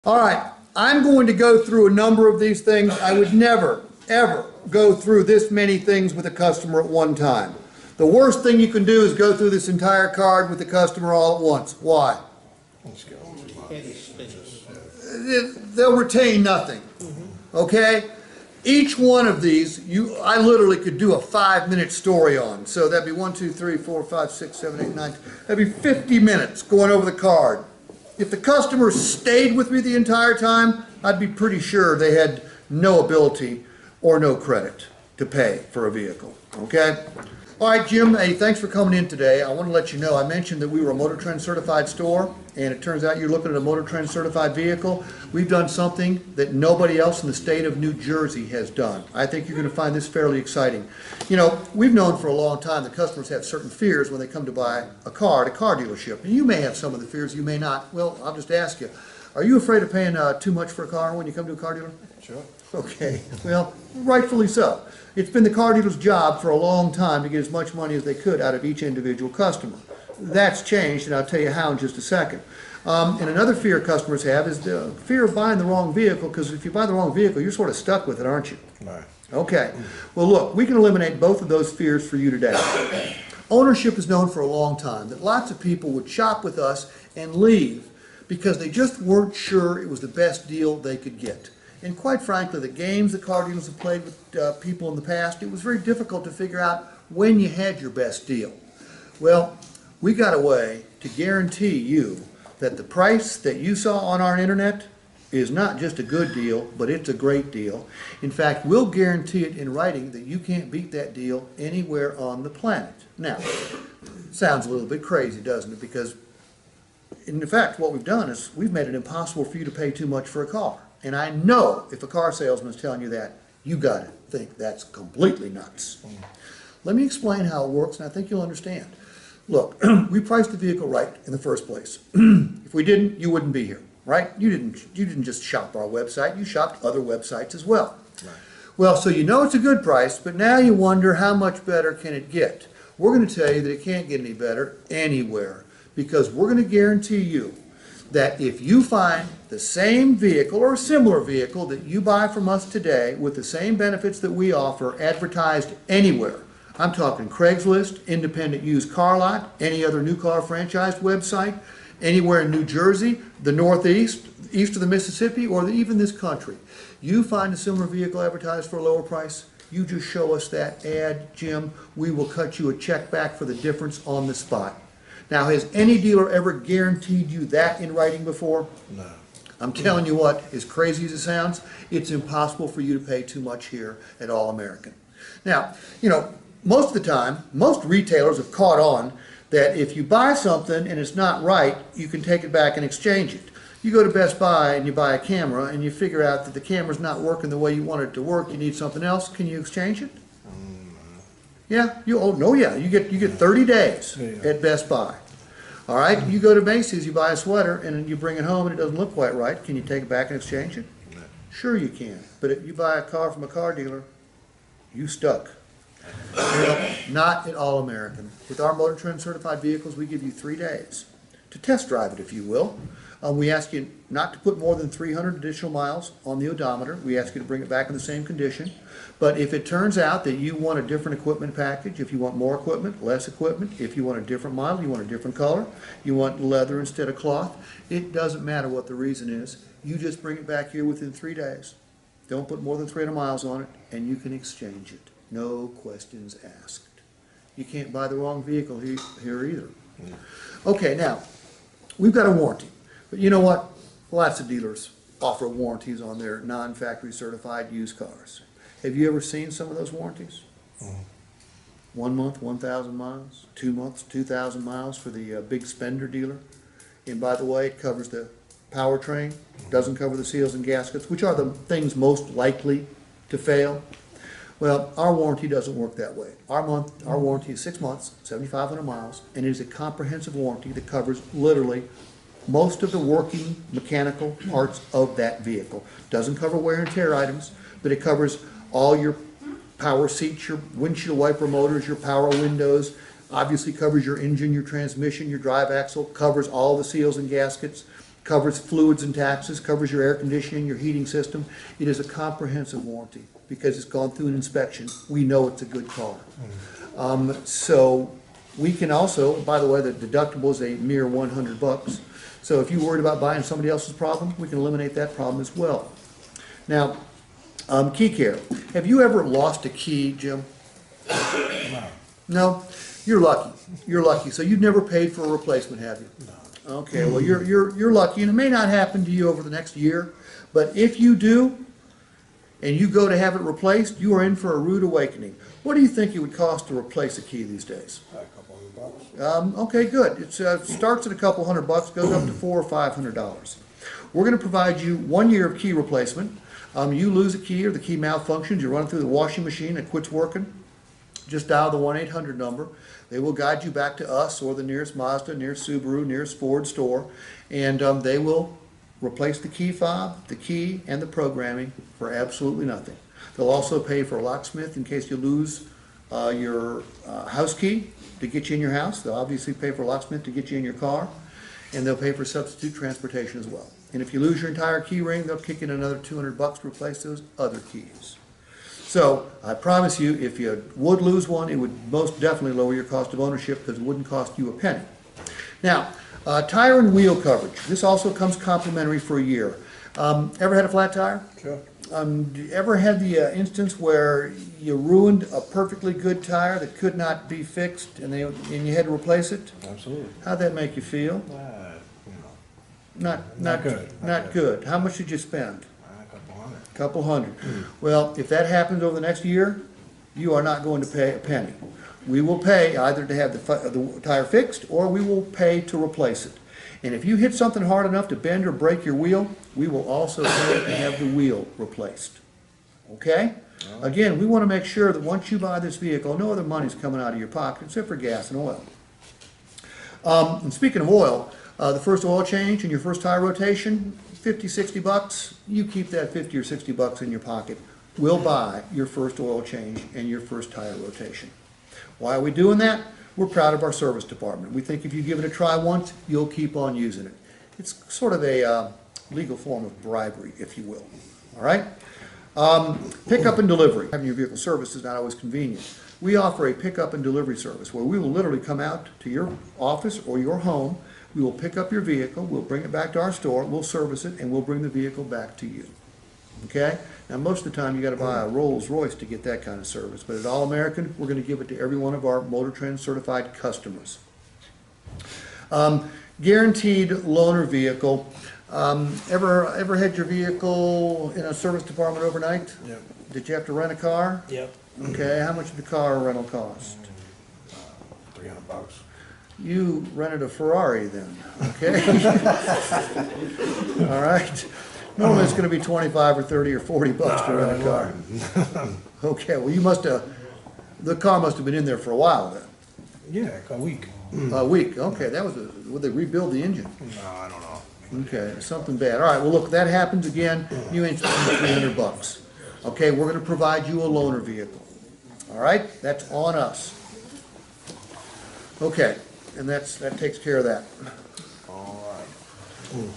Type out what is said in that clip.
All right, I'm going to go through a number of these things. I would never, ever go through this many things with a customer at one time. The worst thing you can do is go through this entire card with the customer all at once. Why? They'll retain nothing. Okay? Each one of these, I literally could do a 5-minute story on. So that'd be 1, 2, 3, 4, 5, 6, 7, 8, 9. That'd be 50 minutes going over the card. If the customer stayed with me the entire time, I'd be pretty sure they had no ability or no credit to pay for a vehicle. Okay? All right, Jim, hey, thanks for coming in today. I want to let you know, I mentioned that we were a Motor Trend certified store, and it turns out you're looking at a Motor Trend certified vehicle. We've done something that nobody else in the state of New Jersey has done. I think you're going to find this fairly exciting. You know, we've known for a long time that customers have certain fears when they come to buy a car at a car dealership. And you may have some of the fears, you may not. Well, I'll just ask you, are you afraid of paying too much for a car when you come to a car dealer? Sure. Okay, well, rightfully so. It's been the car dealer's job for a long time to get as much money as they could out of each individual customer. That's changed, and I'll tell you how in just a second. And another fear customers have is the fear of buying the wrong vehicle, because if you buy the wrong vehicle, you're sort of stuck with it, aren't you? Right. Okay. Well, look, we can eliminate both of those fears for you today. Ownership is known for a long time that lots of people would shop with us and leave because they just weren't sure it was the best deal they could get. And quite frankly, the games the car dealers have played with people in the past, it was very difficult to figure out when you had your best deal. Well, we got a way to guarantee you that the price that you saw on our internet is not just a good deal, but it's a great deal. In fact, we'll guarantee it in writing that you can't beat that deal anywhere on the planet. Now, sounds a little bit crazy, doesn't it? Because, in fact, what we've done is we've made it impossible for you to pay too much for a car. And I know if a car salesman is telling you that, you got to think that's completely nuts. Let me explain how it works, and I think you'll understand. Look, we priced the vehicle right in the first place. If we didn't, you wouldn't be here, right? You didn't just shop our website, you shopped other websites as well. Right. Well, so you know it's a good price, but now you wonder how much better can it get? We're going to tell you that it can't get any better anywhere, because we're going to guarantee you that if you find the same vehicle or a similar vehicle that you buy from us today with the same benefits that we offer advertised anywhere, I'm talking Craigslist, independent used car lot, any other new car franchise website, anywhere in New Jersey, the Northeast, east of the Mississippi, or even this country, you find a similar vehicle advertised for a lower price, you just show us that ad, Jim, we will cut you a check back for the difference on the spot. Now, has any dealer ever guaranteed you that in writing before? No. I'm telling you what, as crazy as it sounds, it's impossible for you to pay too much here at All American. Now, you know, most of the time, most retailers have caught on that if you buy something and it's not right, you can take it back and exchange it. You go to Best Buy and you buy a camera and you figure out that the camera's not working the way you want it to work, you need something else, can you exchange it? Yeah, you get 30 days at Best Buy. All right, you go to Macy's, you buy a sweater, and you bring it home and it doesn't look quite right. Can you take it back and exchange it? No. Sure you can. But if you buy a car from a car dealer, you stuck. Well, not at All American. With our Motor Trend certified vehicles, we give you 3 days to test drive it, if you will. We ask you not to put more than 300 additional miles on the odometer. We ask you to bring it back in the same condition. But if it turns out that you want a different equipment package, if you want more equipment, less equipment, if you want a different model, you want a different color, you want leather instead of cloth, it doesn't matter what the reason is. You just bring it back here within 3 days. Don't put more than 300 miles on it, and you can exchange it. No questions asked. You can't buy the wrong vehicle here either. Okay, now, we've got a warranty. But you know what? Lots of dealers offer warranties on their non-factory certified used cars. Have you ever seen some of those warranties? 1 month, 1,000 miles. 2 months, 2,000 miles for the big spender dealer. And by the way, it covers the powertrain, doesn't cover the seals and gaskets, which are the things most likely to fail. Well, our warranty doesn't work that way. Our warranty is 6 months, 7,500 miles, and it is a comprehensive warranty that covers literally most of the working mechanical parts of that vehicle. Doesn't cover wear and tear items, but it covers all your power seats, your windshield wiper motors, your power windows, obviously covers your engine, your transmission, your drive axle, covers all the seals and gaskets. covers fluids and taxes, covers your air conditioning, your heating system. It is a comprehensive warranty because it's gone through an inspection. We know it's a good car. So we can also, by the way, the deductible is a mere $100. So if you're worried about buying somebody else's problem, we can eliminate that problem as well. Now, key care. Have you ever lost a key, Jim? No. No? You're lucky. You're lucky. So you've never paid for a replacement, have you? No. Okay, well, you're lucky, and it may not happen to you over the next year, but if you do, and you go to have it replaced, you are in for a rude awakening. What do you think it would cost to replace a key these days? A couple $100. Okay, good. It starts at a couple $100, goes up to $400 or $500. We're going to provide you 1 year of key replacement. You lose a key or the key malfunctions, you run it through the washing machine, it quits working, just dial the 1-800 number. They will guide you back to us or the nearest Mazda, nearest Subaru, nearest Ford store, and they will replace the key fob, the key, and the programming for absolutely nothing. They'll also pay for a locksmith in case you lose your house key to get you in your house. They'll obviously pay for a locksmith to get you in your car, and they'll pay for substitute transportation as well. And if you lose your entire key ring, they'll kick in another $200 to replace those other keys. So I promise you, if you would lose one, it would most definitely lower your cost of ownership because it wouldn't cost you a penny. Now, tire and wheel coverage. This also comes complimentary for a year. Ever had a flat tire? Sure. Ever had the instance where you ruined a perfectly good tire that could not be fixed and you had to replace it? Absolutely. How'd that make you feel? You know, Not good. Not good. How much did you spend? a couple $100. Couple hundred. Well, if that happens over the next year, you are not going to pay a penny. We will pay either to have the tire fixed or we will pay to replace it. And if you hit something hard enough to bend or break your wheel, we will also pay to have the wheel replaced. Okay? Again, we want to make sure that once you buy this vehicle, no other money's coming out of your pocket except for gas and oil. And speaking of oil, the first oil change and your first tire rotation, $50, $60, you keep that $50 or $60 in your pocket. We'll buy your first oil change and your first tire rotation. Why are we doing that? We're proud of our service department. We think if you give it a try once, you'll keep on using it. It's sort of a legal form of bribery, if you will. All right? Pickup and delivery. Having your vehicle serviced is not always convenient. We offer a pickup and delivery service where we will literally come out to your office or your home. We will pick up your vehicle, we'll bring it back to our store, we'll service it, and we'll bring the vehicle back to you. Okay? Now, most of the time, you got to buy a Rolls Royce to get that kind of service, but at All American, we're going to give it to every one of our Motor Trend certified customers. Guaranteed loaner vehicle. Ever had your vehicle in a service department overnight? Yep. Did you have to rent a car? Yep. Okay, how much did the car rental cost? $300. You rented a Ferrari then, okay? All right. Normally it's gonna be 25 or 30 or 40 bucks to rent a car. Okay, well, you must have, the car must have been in there for a while then. Yeah, a week. A week, okay, that was, would they rebuild the engine? No, I don't know. Okay, something bad. All right, well, look, if that happens again, you ain't spending $300. Okay, we're gonna provide you a loaner vehicle. All right, that's on us. Okay, and that takes care of that. All right.